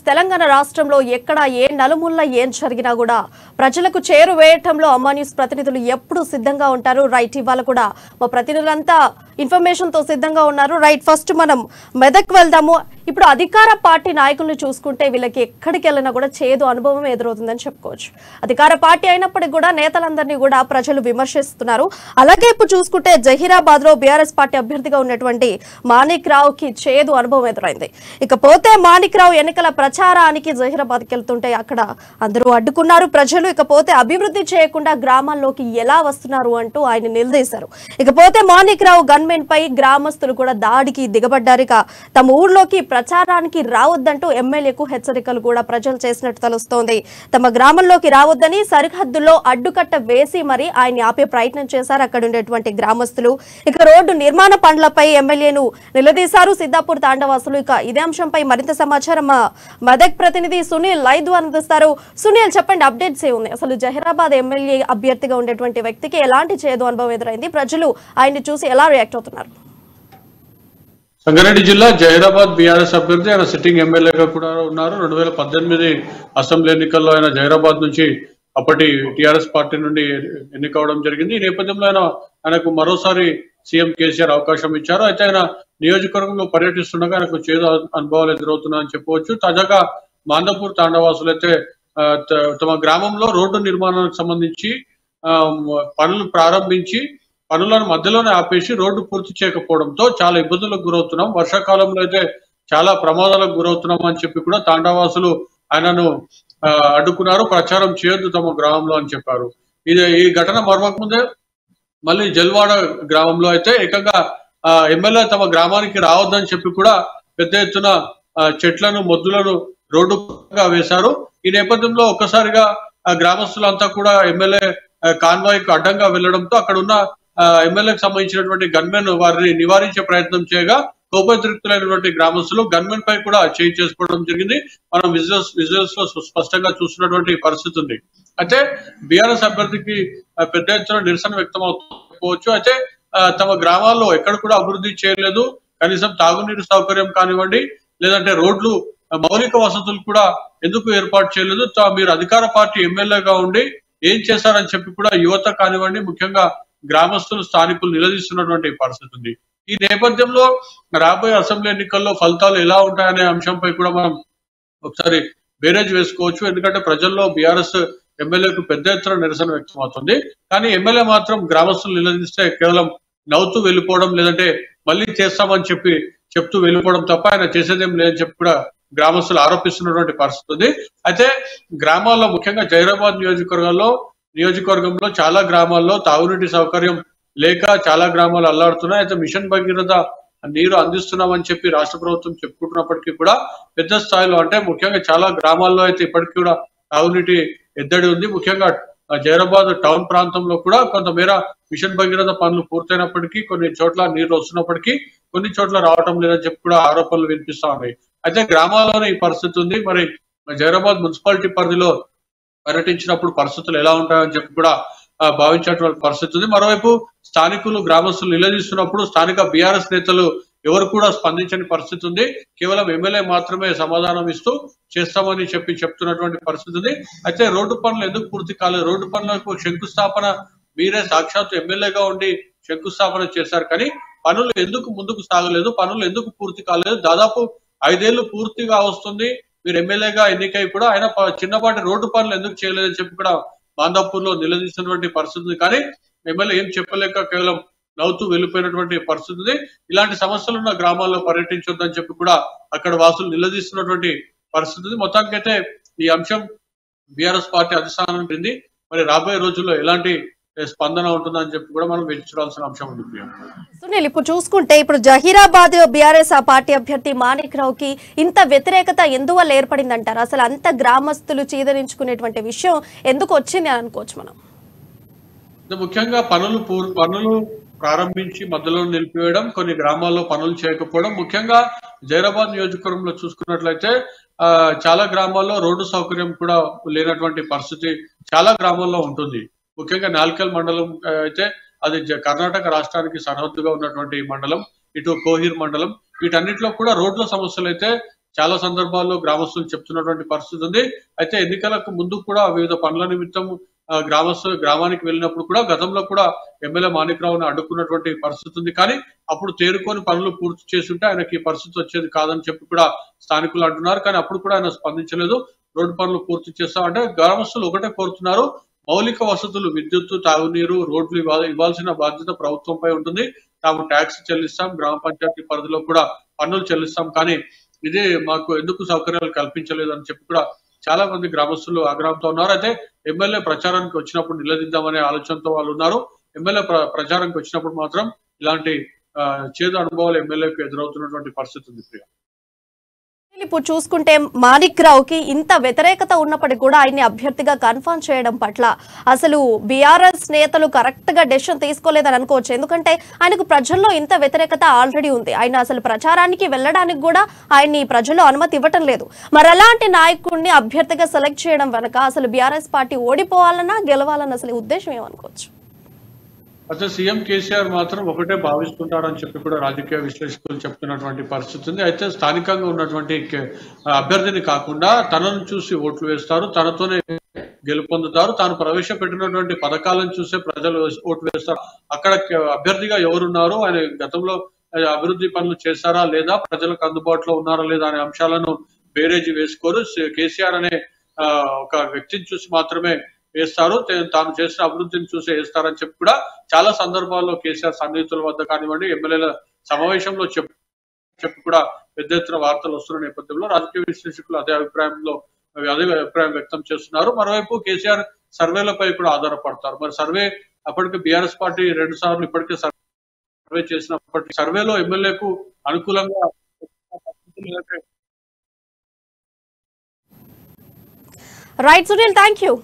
తెలంగాణ రాష్ట్రంలో ఎక్కడ ఏ నలుమూల ఏం జరిగినా కూడా ప్రజలకు చేరువేయటంలో అమ్మా న్యూస్ ప్రతినిధులు ఎప్పుడు సిద్ధంగా ఉంటారు. రైట్, ఇవాళ కూడా మా ప్రతినిధులంతా ఇన్ఫర్మేషన్ తో సిద్ధంగా ఉన్నారు. రైట్, ఫస్ట్ మనం మెదక్ వెళ్దాము. ఇప్పుడు అధికార పార్టీ నాయకులను చూసుకుంటే వీళ్ళకి ఎక్కడికి వెళ్ళినా కూడా చేదు అనుభవం ఎదురవుతుందని చెప్పుకోవచ్చు. అధికార పార్టీ అయినప్పటికీ కూడా నేతలందరినీ కూడా ప్రజలు విమర్శిస్తున్నారు. అలాగే ఇప్పుడు చూసుకుంటే జహీరాబాద్ లో బీఆర్ఎస్ పార్టీ అభ్యర్థిగా ఉన్నటువంటి మాణిక్ రావుకి చేదు అనుభవం ఎదురైంది. ఇకపోతే మాణిక్ రావు ఎన్నికల ప్రచారానికి జహీరాబాద్కి వెళ్తుంటే అక్కడ అందరూ అడ్డుకున్నారు ప్రజలు. ఇకపోతే అభివృద్ధి చేయకుండా గ్రామాల్లోకి ఎలా వస్తున్నారు అంటూ ఆయన నిలదీశారు. ఇకపోతే మాణిక్ రావు గన్మెన్ పై గ్రామస్తులు కూడా దాడికి దిగబడ్డారు. ఇక తమ ఊర్లోకి ప్రచారానికి రావద్దంటూ ఎమ్మెల్యేకు హెచ్చరికలు కూడా ప్రజలు చేసినట్టు తెలుస్తోంది. తమ గ్రామంలోకి రావద్దని సరిహద్దుల్లో అడ్డుకట్ట వేసి మరి ఆయన ఆపే ప్రయత్నం చేశారు అక్కడ ఉండేటువంటి గ్రామస్తులు. ఇక రోడ్డు నిర్మాణ పనులపై ఎమ్మెల్యేను నిలదీశారు సిద్ధాపూర్ తాండవాసులు. ఇక ఇదే అంశంపై మరింత సమాచారం మెదక్ ప్రతినిధి సునీల్ లైవ్ ద్వారా అందిస్తారు. సునీల్, చెప్పండి, అప్డేట్స్ ఏముంది? అసలు జహీరాబాద్ ఎమ్మెల్యే అభ్యర్థిగా ఉండేటువంటి వ్యక్తికి ఎలాంటి చేదు అనుభవం ఎదురైంది? ప్రజలు ఆయన్ని చూసి ఎలా రియాక్ట్ అవుతున్నారు? సంగారెడ్డి జిల్లా జహీరాబాద్ బీఆర్ఎస్ అభ్యర్థి, ఆయన సిట్టింగ్ ఎమ్మెల్యేగా కూడా ఉన్నారు. 2018 అసెంబ్లీ ఎన్నికల్లో ఆయన జహీరాబాద్ నుంచి అప్పటి టీఆర్ఎస్ పార్టీ నుండి ఎన్నికవడం జరిగింది. ఈ నేపథ్యంలో ఆయనకు మరోసారి సీఎం కేసీఆర్ అవకాశం ఇచ్చారు. అయితే ఆయన నియోజకవర్గంలో పర్యటిస్తుండగా ఆయనకు చేదు అనుభవాలు ఎదురవుతున్నాయని చెప్పవచ్చు. తాజాగా మాందపూర్ తాండవాసులు అయితే తమ గ్రామంలో రోడ్డు నిర్మాణానికి సంబంధించి పనులు ప్రారంభించి పనులను మధ్యలోనే ఆపేసి రోడ్డు పూర్తి చేయకపోవడంతో చాలా ఇబ్బందులకు గురవుతున్నాం, వర్షాకాలంలో అయితే చాలా ప్రమాదాలకు గురవుతున్నాం అని చెప్పి కూడా తాండవాసులు ఆయనను అడ్డుకున్నారు. ప్రచారం చేయొద్దు తమ గ్రామంలో అని చెప్పారు. ఈ ఘటన మరవకముందే మళ్ళీ జల్వాడ గ్రామంలో అయితే ఏకంగా ఎమ్మెల్యే తమ గ్రామానికి రావద్దని చెప్పి కూడా పెద్ద ఎత్తున చెట్లను మొద్దులను రోడ్డుగా వేశారు. ఈ నేపథ్యంలో ఒక్కసారిగా గ్రామస్తులంతా కూడా ఎమ్మెల్యే కాన్వాయ్ కు అడ్డంగా వెళ్లడంతో అక్కడ ఉన్న ఎమ్మెల్యేకి సంబంధించినటువంటి గన్మెన్ వారిని నివారించే ప్రయత్నం చేయగా కోపోద్రిక్తులైనటువంటి గ్రామస్తులు గన్మెన్ పై కూడా చేయి చేసుకోవడం జరిగింది. మనం విజువల్స్ లో స్పష్టంగా చూస్తున్నటువంటి పరిస్థితి ఉంది. అయితే బీఆర్ఎస్ అభ్యర్థికి పెద్ద ఎత్తున నిరసన వ్యక్తం అవుతువచ్చు. అయితే తమ గ్రామాల్లో ఎక్కడ కూడా అభివృద్ధి చేయలేదు, కనీసం తాగునీరు సౌకర్యం కానివ్వండి, లేదంటే రోడ్లు మౌలిక వసతులు కూడా ఎందుకు ఏర్పాటు చేయలేదు, మీరు అధికార పార్టీ ఎమ్మెల్యేగా ఉండి ఏం చేశారని చెప్పి కూడా యువత కానివ్వండి, ముఖ్యంగా గ్రామస్తులు స్థానికులు నిలదీస్తున్నటువంటి పరిస్థితి ఉంది. ఈ నేపథ్యంలో రాబోయే అసెంబ్లీ ఎన్నికల్లో ఫలితాలు ఎలా ఉంటాయనే అంశంపై కూడా మనం ఒకసారి బేరేజ్ వేసుకోవచ్చు. ఎందుకంటే ప్రజల్లో బీఆర్ఎస్ ఎమ్మెల్యేకు పెద్ద ఎత్తున నిరసన వ్యక్తం అవుతుంది. కానీ ఎమ్మెల్యే మాత్రం గ్రామస్తులు నిలదీస్తే కేవలం నవ్వుతూ వెళ్ళిపోవడం, లేదంటే మళ్ళీ చేస్తామని చెప్తూ వెళ్ళిపోవడం తప్ప ఆయన చేసేదేం లేదని చెప్పి కూడా గ్రామస్తులు ఆరోపిస్తున్నటువంటి పరిస్థితి ఉంది. అయితే గ్రామాల్లో ముఖ్యంగా జహీరాబాద్ నియోజకవర్గంలో చాలా గ్రామాల్లో తాగునీటి సౌకర్యం లేక చాలా గ్రామాలు అల్లాడుతున్నాయి. అయితే మిషన్ భగీరథ నీరు అందిస్తున్నామని చెప్పి రాష్ట్ర ప్రభుత్వం చెప్పుకుంటున్నప్పటికీ కూడా పెద్ద స్థాయిలో అంటే ముఖ్యంగా చాలా గ్రామాల్లో అయితే ఇప్పటికీ కూడా తాగునీటి ఎద్దడి ఉంది. ముఖ్యంగా జహీరాబాద్ టౌన్ ప్రాంతంలో కూడా కొంతమేర మిషన్ భగీరథ పనులు పూర్తయినప్పటికీ కొన్ని చోట్ల నీళ్లు వస్తున్నప్పటికీ కొన్ని చోట్ల రావటం లేదని చెప్పి కూడా ఆరోపణలు వినిపిస్తా ఉన్నాయి. అయితే గ్రామాల్లోనే ఈ పరిస్థితి ఉంది. మరి జహీరాబాద్ మున్సిపాలిటీ పరిధిలో పర్యటించినప్పుడు పరిస్థితులు ఎలా ఉంటాయని చెప్పి కూడా భావించేటువంటి పరిస్థితి ఉంది. మరోవైపు స్థానికులు గ్రామస్తులు నిలదీస్తున్నప్పుడు స్థానిక బీఆర్ఎస్ నేతలు ఎవరు కూడా స్పందించని పరిస్థితి ఉంది. కేవలం ఎమ్మెల్యే మాత్రమే సమాధానం ఇస్తూ చేస్తామని చెప్తున్నటువంటి పరిస్థితి ఉంది. అయితే రోడ్డు పనులు ఎందుకు పూర్తి కాలేదు, రోడ్డు పనులకు శంకుస్థాపన మీరే సాక్షాత్తు ఎమ్మెల్యేగా ఉండి శంకుస్థాపన చేశారు, కానీ పనులు ఎందుకు ముందుకు సాగలేదు, పనులు ఎందుకు పూర్తి కాలేదు? దాదాపు 5 ఏళ్లు పూర్తిగా వస్తుంది మీరు ఎమ్మెల్యేగా ఎన్నికై కూడా ఆయన చిన్నపాటి రోడ్డు పనులు ఎందుకు చేయలేదని చెప్పి కూడా మాందాపూర్ లో నిలదీసినటువంటి పరిస్థితి. కానీ ఎమ్మెల్యే ఏం చెప్పలేక కేవలం నవ్వుతూ వెళ్ళిపోయినటువంటి పరిస్థితి. ఇలాంటి సమస్యలు ఉన్న గ్రామాల్లో పర్యటించొద్దని చెప్పి కూడా అక్కడ వాసులు నిలదీస్తున్నటువంటి పరిస్థితి. మొత్తానికైతే ఈ అంశం బీఆర్ఎస్ పార్టీ అధిష్టానం ఉంది. మరి రాబోయే రోజుల్లో ఎలాంటి స్పందన ఉంటుందని చెప్పి కూడా మనం వేచి చూడాల్సిన అంశం ఉంది. సునీల్, ఇప్పుడు చూసుకుంటే ఇప్పుడు జహీరాబాద్ బీఆర్ఎస్ పార్టీ అభ్యర్థి మాణిక్ రావుకి ఇంత వ్యతిరేకత ఎందువల్ల ఏర్పడిందంటారు? అసలు అంత గ్రామస్తులు చీదరించుకునేటువంటి విషయం ఎందుకు వచ్చింది అని అనుకోవచ్చు మనం? ముఖ్యంగా పనులు ప్రారంభించి మధ్యలో నిలిపివేయడం, కొన్ని గ్రామాల్లో పనులు చేయకపోవడం, ముఖ్యంగా జహీరాబాద్ నియోజకవర్గంలో చూసుకున్నట్లయితే చాలా గ్రామాల్లో రోడ్డు సౌకర్యం కూడా లేనటువంటి పరిస్థితి చాలా గ్రామాల్లో ఉంటుంది. ముఖ్యంగా నాల్కల్ మండలం అయితే అది కర్ణాటక రాష్ట్రానికి సరిహద్దుగా ఉన్నటువంటి మండలం, ఇటు కోహిర్ మండలం, వీటన్నిటిలో కూడా రోడ్ల సమస్యలు అయితే చాలా సందర్భాల్లో గ్రామస్తులు చెప్తున్నటువంటి పరిస్థితి ఉంది. అయితే ఎన్నికలకు ముందు కూడా వివిధ పనుల నిమిత్తం గ్రామానికి వెళ్ళినప్పుడు కూడా గతంలో కూడా ఎమ్మెల్యే మాణిక్రావుని అడ్డుకున్నటువంటి పరిస్థితి ఉంది. కానీ అప్పుడు తేరుకొని పనులు పూర్తి చేస్తుంటే ఆయనకి ఈ పరిస్థితి వచ్చేది కాదని చెప్పి కూడా స్థానికులు అంటున్నారు. కానీ అప్పుడు కూడా ఆయన స్పందించలేదు. రోడ్డు పనులు పూర్తి చేస్తామంటే గ్రామస్తులు ఒకటే కోరుతున్నారు, మౌలిక వసతులు, విద్యుత్తు, తాగునీరు, రోడ్లు ఇవ్వాల్సిన బాధ్యత ప్రభుత్వంపై ఉంటుంది. తాము ట్యాక్స్ చెల్లిస్తాం, గ్రామ పంచాయతీ పరిధిలో కూడా పన్నులు చెల్లిస్తాం, కానీ ఇదే మాకు ఎందుకు సౌకర్యాలు కల్పించలేదు అని చెప్పి కూడా చాలా మంది గ్రామస్తులు ఆగ్రహంతో ఉన్నారు. అయితే ఎమ్మెల్యే ప్రచారానికి వచ్చినప్పుడు నిలదీద్దామనే ఆలోచనతో వాళ్ళు ఉన్నారు. ఎమ్మెల్యే ప్రచారానికి వచ్చినప్పుడు మాత్రం ఇలాంటి చేదు అనుభవాలు ఎమ్మెల్యేకు ఎదురవుతున్నటువంటి పరిస్థితి ఉంది. ప్రియ, ఇప్పుడు చూసుకుంటే మాణిక్రావుకి ఇంత వ్యతిరేకత ఉన్నప్పటికీ కూడా ఆయన్ని అభ్యర్థిగా కన్ఫర్మ్ చేయడం పట్ల అసలు బీఆర్ఎస్ నేతలు కరెక్ట్ గా డెసిషన్ తీసుకోలేదని అనుకోవచ్చు. ఎందుకంటే ఆయనకు ప్రజల్లో ఇంత వ్యతిరేకత ఆల్రెడీ ఉంది. ఆయన అసలు ప్రచారానికి వెళ్ళడానికి కూడా ఆయన్ని ప్రజల్లో అనుమతి ఇవ్వటం లేదు. మరి అలాంటి నాయకుడిని అభ్యర్థిగా సెలెక్ట్ చేయడం వెనక అసలు బీఆర్ఎస్ పార్టీ ఓడిపోవాలన్నా గెలవాలన్న అసలు ఉద్దేశం ఏమనుకోవచ్చు? అయితే సీఎం కేసీఆర్ మాత్రం ఒకటే భావిస్తుంటారని చెప్పి కూడా రాజకీయ విశ్లేషకులు చెప్తున్నటువంటి పరిస్థితి ఉంది. అయితే స్థానికంగా ఉన్నటువంటి అభ్యర్థిని కాకుండా తనను చూసి ఓట్లు వేస్తారు, తనతోనే గెలుపొందుతారు. తాను ప్రవేశపెట్టినటువంటి పథకాలను చూసే ప్రజలు ఓట్లు వేస్తారు. అక్కడ అభ్యర్థిగా ఎవరున్నారు, ఆయన గతంలో అభివృద్ధి పనులు చేశారా లేదా, ప్రజలకు అందుబాటులో ఉన్నారా లేదా అనే అంశాలను బేరేజీ వేసుకోరు. కేసీఆర్ అనే ఒక వ్యక్తిని చూసి మాత్రమే వేస్తారు, తాను చేసిన అభివృద్ధిని చూసి వేస్తారని చెప్పి కూడా చాలా సందర్భాల్లో కేసీఆర్ సన్నిహితుల వద్ద కానివ్వండి, ఎమ్మెల్యేల సమావేశంలో చెప్పి కూడా పెద్ద ఎత్తున వార్తలు వస్తున్న నేపథ్యంలో రాజకీయ విశ్లేషకులు అదే అభిప్రాయం వ్యక్తం చేస్తున్నారు. మరోవైపు కేసీఆర్ సర్వేలపై కూడా ఆధారపడతారు. మరి సర్వే అప్పటికే బీఆర్ఎస్ పార్టీ 2 సార్లు ఇప్పటికే సర్వే చేసినప్పటికీ సర్వేలో ఎమ్మెల్యేకు అనుకూలంగా రైట్ సునీల్, థ్యాంక్ యూ.